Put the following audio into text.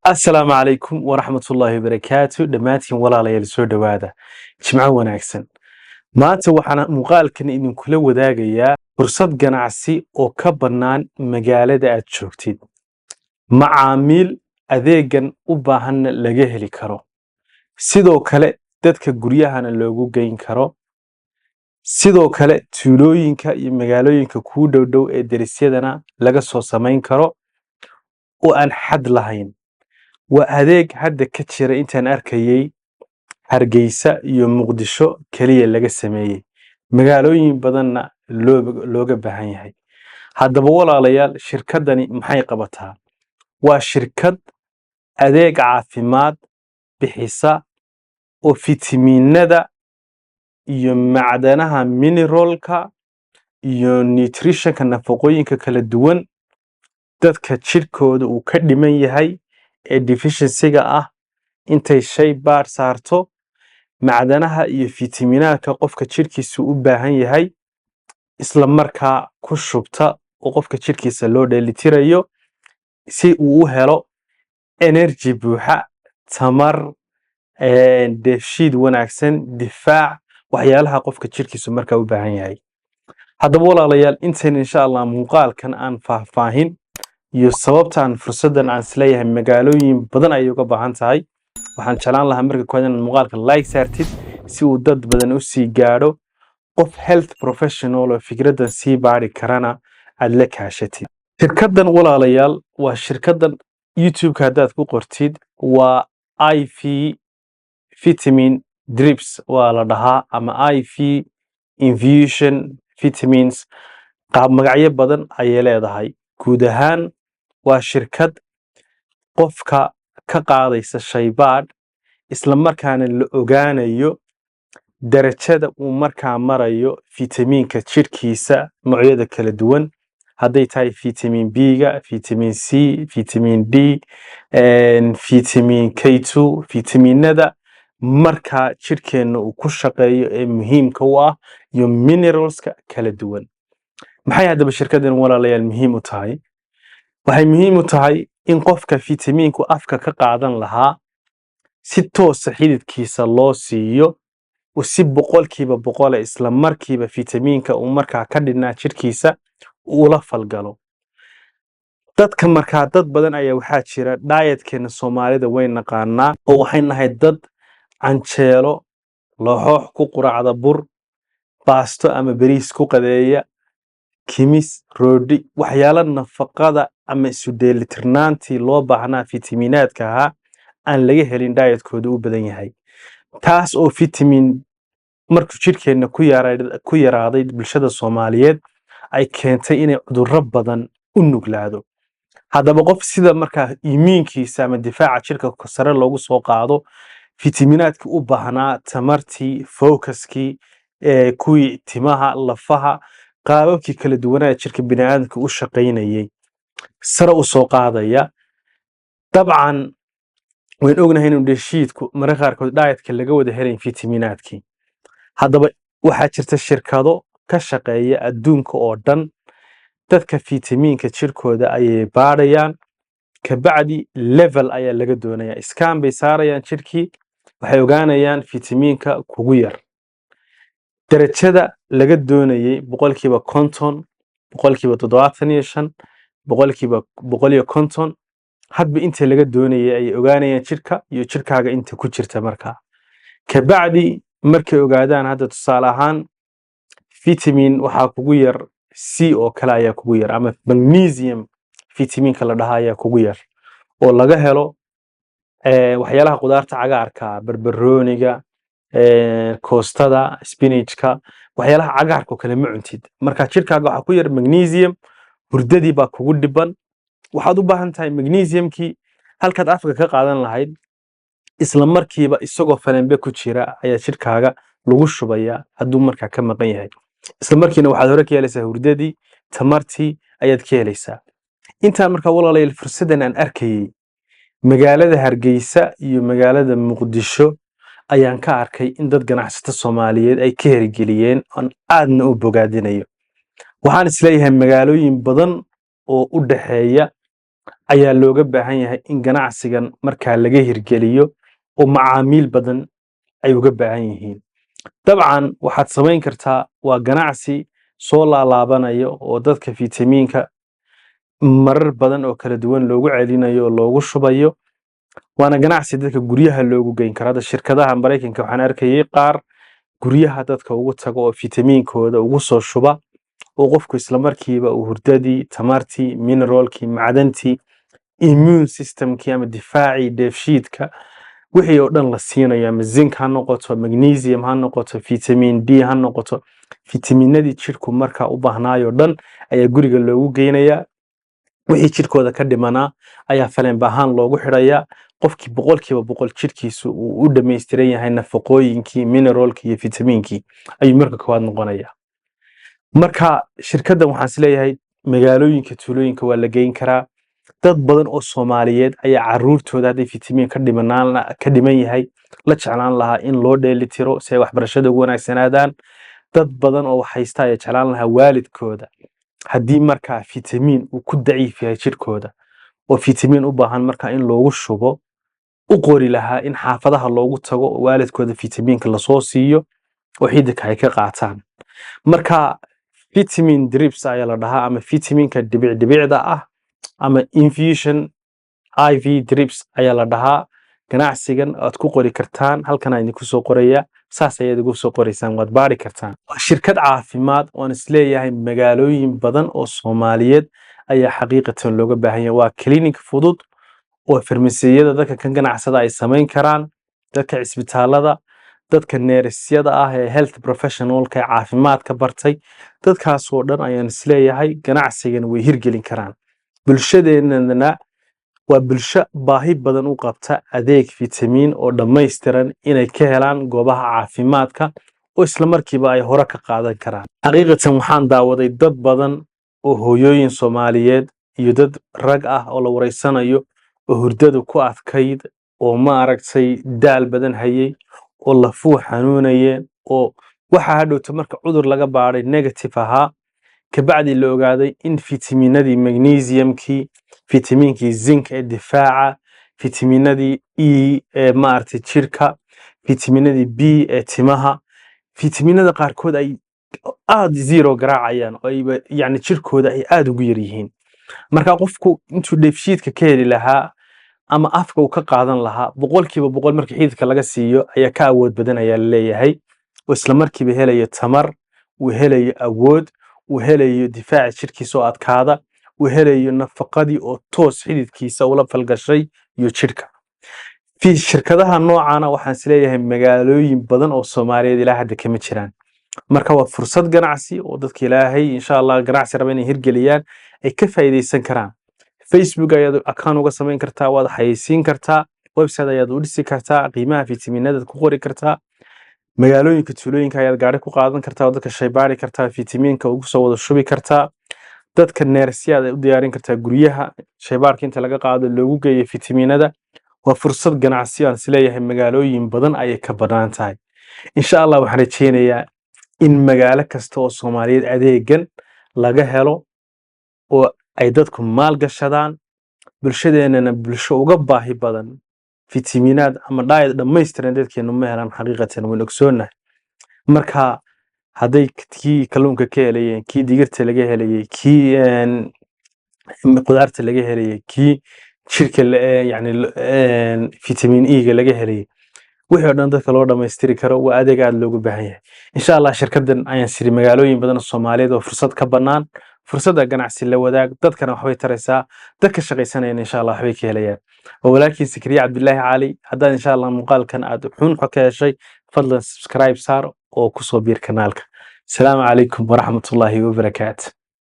السلام عليكم ورحمة الله وبركاته دماتين ولا لا يلسو دوادا جمعة وناكسن maanta waxaan muuqaalkan idinkula wadaagayaa fursad ganacsi oo ka bannaan magaalada aad joogtid macaamiil adeegan u baahanna laga heli karo sidoo kale dadka guryahana loogu geyn karo sidoo kale tuulooyinka iyo magaalooyinka kuu dhow ee derisyadana laga soo samayn karo oo aan xad lahayn waa adeeg hadda ka jira intaan arkayay Hargeysa iyo Muqdisho kaliya laga sameeyay magaalooyin badanna looga baahan yahay haddaba walaalayaal shirkadani maxay qabataa waa shirkad adeeg caafimaad bixisa oo fitamiinada iyo macdanaha mineralka iyo nutritionka nafaqooyinka kala duwan dadka jirkooda uu ka dhiman yahay ee deficiency-ga ah intay shay baar saarto macdanaha iyo fitamiinada qofka jirkiisa u baahan yahay isla markaa ku shubta oo qofka jirkiisa loo dheelitirayo si uu u helo energy buuxa tamar dheefshiid wanaagsan difaac waxyaalaha qofka jirkiisa markaa u baahan yahay haddaba walaalayaal intaan insha Allah muuqaalkan aan faahfaahin iyo sababtaan fursadan aan isleeyahay magaalooyin badan ay uga baahan tahay waxaan jeclaan lahaa marka koowaad in muuqaalka like saartid si uu dad badan u sii gaadho qof health professional oo fikradan sii baari karana aad la kaashatid shirkadan walaalayaal waa shirkadan YouTube-ka haddaad ku qortid waa IV vitamin drips waa la dhahaa ama IV infusion vitamins qaab magacyo badan ayay leedahay guud ahaan waa shirkad qofka ka qaadaysa shaybaadh isla markaana la ogaanayo darajada uu markaa marayo fitamiinka jirkiisa noocyada kala duwan hadday tahay vitamin B-ga vitamin C vitamin D vitamin K2 fitamiinada markaa jirkeena uu ku shaqeeyo ee muhiimka u ah iyo mineralska kala duwan maxay haddaba shirkadan walaalayaal muhiim u tahay waxay muhiim u tahay in qofka fitamiinku afka ka qaadan lahaa si toos ah xididkiisa loo siiyo oo si boqolkiiba boqol isla markiiba fitamiinka uu markaa ka dhinaa jirkiisa uu la falgalo dadka markaa dad badan ayaa waxaa jira dietkeena Soomaalida way naqaanaa oo waxay nahay dad canjeelo loox ku quraacda bur baasto ama bariis ku qadeeya kimis roodi waxyaalo nafaqada ama isu dheelitirnaantii loo baahnaa fitamiinaadka aan laga helin diet-kooda u badan yahay taas oo vitamin markuu jirkeena ku yaraaday bulshada Soomaaliyeed ay keentay inay cudurro badan u nuglaado haddaba qof sida markaa iimiinkiisa ama difaaca jirka sare loogu soo qaado fitamiinaadkii u baahnaa tamartii focuskii kuwii timaha lafaha qaababkii kala duwanaa jirka bini'aadamka u shaqaynayay sare u soo qaadaya dabcan waan ognahay in dheefshiidku mararka qaarkood diet-ka laga wada helay fitamiinaadkii haddaba waxaa jirta shirkado ka shaqeeya adduunka oo dhan dadka fitamiinka jirkooda ayay baarayaan ka bacdi level ayaa laga doonayaa scan bay saarayaan jirkii waxay ogaanayaan fitamiinka kugu yar darajada laga doonayay boqolkiiba 50 boqolkiiba 75 boqolkiiba 150 hadba inta laga doonayay ay ogaanayaan jirka iyo jirkaaga inta ku jirta markaa ka bacdi markay ogaadaan hadda tusaale ahaan vitamin waxa kugu yar C oo kale ayaa kugu yar ama magnesium vitaminka la dhahaa ayaa kugu yar oo laga helo waxyaalaha qudaarta cagaarka barbarooniga koostada spinachka waxyaalaha cagaarka kale ma cuntid marka jirkaaga waxa ku yar magnesium hurdadii baa kugu dhiban waxaad u baahan tahay magnesiumkii halkaad afka ka qaadan lahayd isla markiiba isagoo falanbe ku jira ayaa jirkaaga lagu shubaya hadduu markaa ka maqan yahay isla markiina waxaad hore ka helaysaa hurdadii tamartii ayaad ka helaysaa intaan markaa walaalayaal fursadan aan arkayay magaalada Hargeysa iyo magaalada Muqdisho ayaan ka arkay in dad ganacsato Soomaaliyeed ay ka hirgeliyeen aan aadna u bogaadinayo waxaan isleeyahay magaalooyin badan oo u dhaxeeya ayaa looga baahan yahay in ganacsigan markaa laga hirgeliyo oo macaamiil badan ay uga baahan yihiin. dabcan waxaad samayn kartaa waa ganacsi soo laalaabanayo oo dadka fitamiinka marar badan oo kala duwan loogu celinayo oo loogu shubayo, waana ganacsi dadka guryaha loogu geyn karo. Hadda shirkadaha Mareykanka waxaan arkayay qaar guryaha dadka ugu tago oo fitamiinkooda ugu soo shuba oo qofku isla markiiba uu hurdadii, tamartii, mineralkii, macdantii, immune systemkii ama difaacii dheefshiidka wixii oo dhan la siinayo, ama zinc ha noqoto, magnesium ha noqoto, vitamin D ha noqoto, fitamiinadii jirku markaa u baahnaayo dhan ayaa guriga loogu geynayaa. wixii jirkooda ka dhimanaa ayaa faleen ahaan loogu xidhayaa. qofkii boqolkiiba boqol jirkiisu uu u dhammaystiran yahay nafaqooyinkii, mineralkii iyo fitamiinkii ayuu marka koowaad noqonayaa. marka shirkaddan waxaan is leeyahay magaalooyinka, tuulooyinka waa la geyn karaa. dad badan oo Soomaaliyeed ayaa caruurtooda hadday fitamiin ka dhiman yahay la jeclaan lahaa in loo dheelitiro si ay waxbarashada ugu wanaagsanaadaan. dad badan oo wax haysta ayaa jeclaan lahaa waalidkooda haddii markaa fitamiin uu ku daciif yahay jirkooda oo fitamiin u baahan markaa in loogu shubo, u qori lahaa in xaafadaha loogu tago oo waalidkooda fitamiinka lasoo siiyo oo xididka ay ka qaataan. marka vitamin drips ayaa la dhahaa, ama fitamiinka dhibicda ah, ama infusion IV drips ayaa la dhahaa. ganacsigan aad ku qori kartaan, halkan aan idinku soo qoraya, saas ayaad igu soo qoraysaan, waad baari kartaan. waa shirkad caafimaad oon is leeyahay magaalooyin badan oo Soomaaliyeed ayaa xaqiiqatan looga baahan yahay. waa clinic fudud oo farmasiyada dadka kan ganacsada ay samayn karaan, dadka cisbitaalada, dadka neerisyada ah ee health professionalka ee caafimaadka bartay, dadkaasoo dhan ayaan is leeyahay ganacsigan way hirgelin karaan. bulshadeennana waa bulsho baahi badan u qabta adeeg fitamiin oo dhammaystiran inay ka helaan goobaha caafimaadka oo isla markiiba ay hore ka qaadan karaan. xaqiiqatan waxaan daawaday dad badan oo hooyooyin Soomaaliyeed iyo dad rag ah oo la wareysanayo oo hurdadu ku adkayd, oo maaragtay daal badan hayay, oo lafuu xanuunayeen, oo waxa hadhowta marka cudur laga baaray negative ahaa, kabacdi la ogaaday in fitamiinadii magnesiumkii, fitamiinkii zinc ee difaaca, fitamiinadii E ee maaragtay jirka, fitamiinadii B ee timaha, fitamiinada qaarkood ay aad zero garaacayaan oo ayba yacni jirkooda ay aad ugu yar yihiin. marka qofku intuu dheefshiidka ka heli lahaa ama afka uu ka qaadan lahaa, boqolkiiba boqol marka xididka laga siiyo ayaa ka awood badan ayaa la leeyahay, oo isla markiiba helayo tamar, uu helayo awood, uu helayo difaaca jirkiisa oo adkaada, uu helayo nafaqadii oo toos xididkiisa ula falgashay iyo jirka. shirkadaha noocana waxaan is leeyahay magaalooyin badan oo Soomaaliyeed ilaa hadda kama jiraan. marka waa fursad ganacsi oo dadka ilaahay insha Allah ganacsi raba inay hirgeliyaan ay ka faa'iideysan karaan. Facebook ayaad account uga samayn kartaa, waad xayeysiin kartaa, website ayaad u dhisi kartaa, qiimaha fitamiinada ku qori kartaa, magaalooyinka, tuulooyinka ayaad gaari ku qaadan kartaa, dadka shaybaari kartaa, fitamiinka ugu soo wada shubi kartaa, dadka neersiyaad u diyaarin kartaa guryaha, shaybaarka inta laga qaado loogu geeyo fitamiinada. waa fursad ganacsi aan is leeyahay magaalooyin badan ayay ka bannaan tahay. insha Allah waxaan rajeynayaa in magaalo kasta oo Soomaaliyeed adeegan laga helo oo ay dadku maal gashadaan. bulshadeennana bulsho uga baahi badan fitamiinaad ama diet dhammaystiran dadkeenu ma helaan, xaqiiqatan waan ogsoonahay. marka hadday kii kalluunka ka helayeen, kii digirta laga helayay, kii qudaarta laga helayay, kii jirka yacni fitamiin E-ga laga helayay, wixii oo dhan dadka loo dhammaystiri karo waa adeeg aad loogu baahan yahay. insha Allah shirkaddan ayaan siri magaalooyin badan oo Soomaaliyeed oo fursad ka bannaan, fursadda ganacsi la wadaag, dadkana waxbay taraysaa, dadka shaqaysanayana insha Allah waxbay ka helayaan. walaalkiin Sakariya Cabdillaahi Cali. haddaad insha Allah muuqaalkan aad xun ka heshay, fadlan subscribe saar oo ku soo biir kanaalka. Asalaamu calaykum waraxmatullaahi wabarakaatu.